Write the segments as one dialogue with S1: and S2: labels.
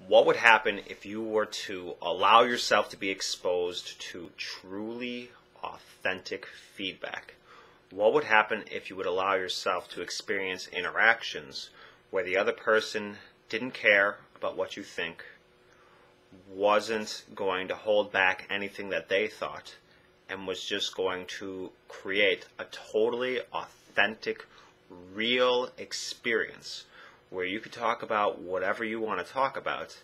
S1: What would happen if you were to allow yourself to be exposed to truly authentic feedback? What would happen if you would allow yourself to experience interactions where the other person didn't care about what you think, wasn't going to hold back anything that they thought, and was just going to create a totally authentic, real experience where you could talk about whatever you want to talk about,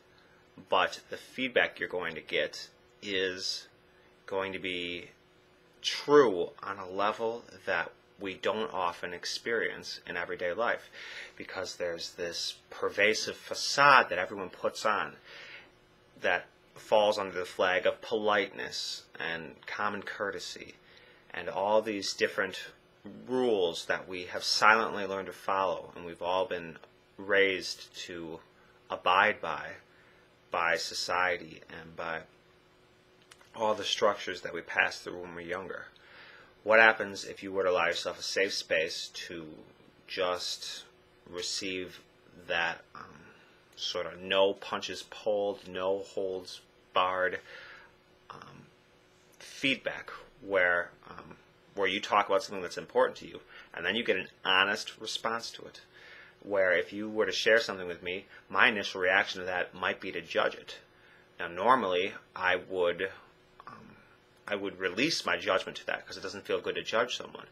S1: but the feedback you're going to get is going to be true on a level that we don't often experience in everyday life, because there's this pervasive facade that everyone puts on that falls under the flag of politeness and common courtesy and all these different rules that we have silently learned to follow, and we've all been raised to abide by society and by all the structures that we pass through when we're younger. What happens if you were to allow yourself a safe space to just receive that sort of no punches pulled, no holds barred feedback where you talk about something that's important to you, and then you get an honest response to it? Where if you were to share something with me, my initial reaction to that might be to judge it. Now, normally I would release my judgment to that because it doesn't feel good to judge someone,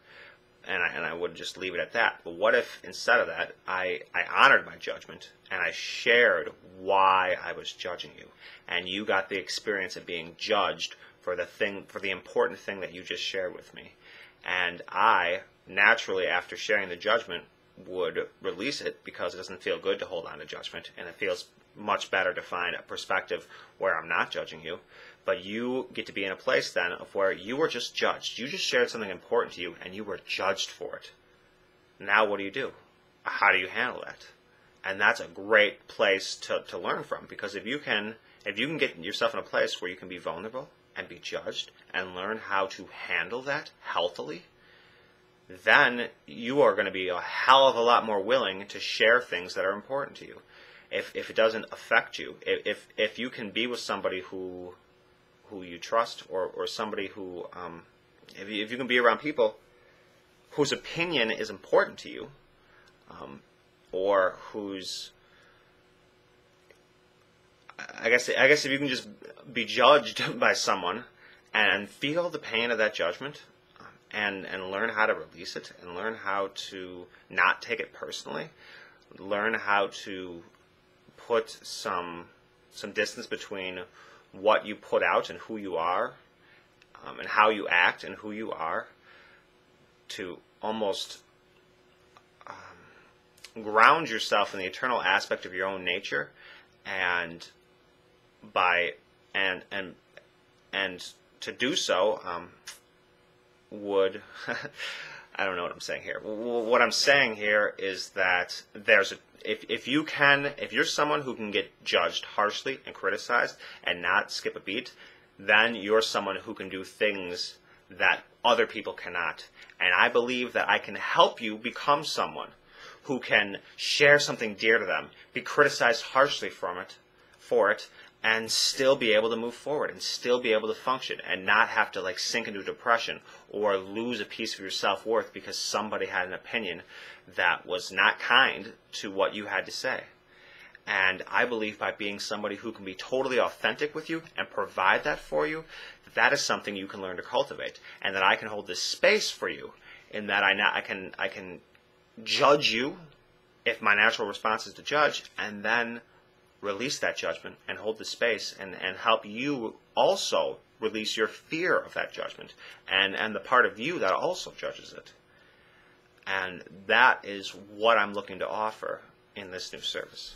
S1: and I would just leave it at that. But what if instead of that I honored my judgment and I shared why I was judging you, and you got the experience of being judged for the important thing that you just shared with me, and I naturally, after sharing the judgment, would release it because it doesn't feel good to hold on to judgment, and it feels much better to find a perspective where I'm not judging you. But you get to be in a place then of where you were just judged. You just shared something important to you and you were judged for it. Now what do? How do you handle that? And that's a great place to learn from, because if you can get yourself in a place where you can be vulnerable and be judged and learn how to handle that healthily, then you are going to be a hell of a lot more willing to share things that are important to you. If it doesn't affect you, if you can be with somebody who you trust, or somebody who, if you can be around people whose opinion is important to you, or whose, I guess if you can just be judged by someone and feel the pain of that judgment, and learn how to release it, and learn how to not take it personally, learn how to put some distance between what you put out and who you are, and how you act and who you are, to almost ground yourself in the eternal aspect of your own nature, and to do so would I don't know what I'm saying here. What I'm saying here is that if you're someone who can get judged harshly and criticized and not skip a beat, then you're someone who can do things that other people cannot. And I believe that I can help you become someone who can share something dear to them, be criticized harshly for it, and still be able to move forward and still be able to function and not have to sink into depression or lose a piece of your self-worth because somebody had an opinion that was not kind to what you had to say. And I believe by being somebody who can be totally authentic with you and provide that for you, that is something you can learn to cultivate, and that I can hold this space for you, in that I can judge you if my natural response is to judge, and then release that judgment and hold the space, and help you also release your fear of that judgment and the part of you that also judges it. And that is what I'm looking to offer in this new service.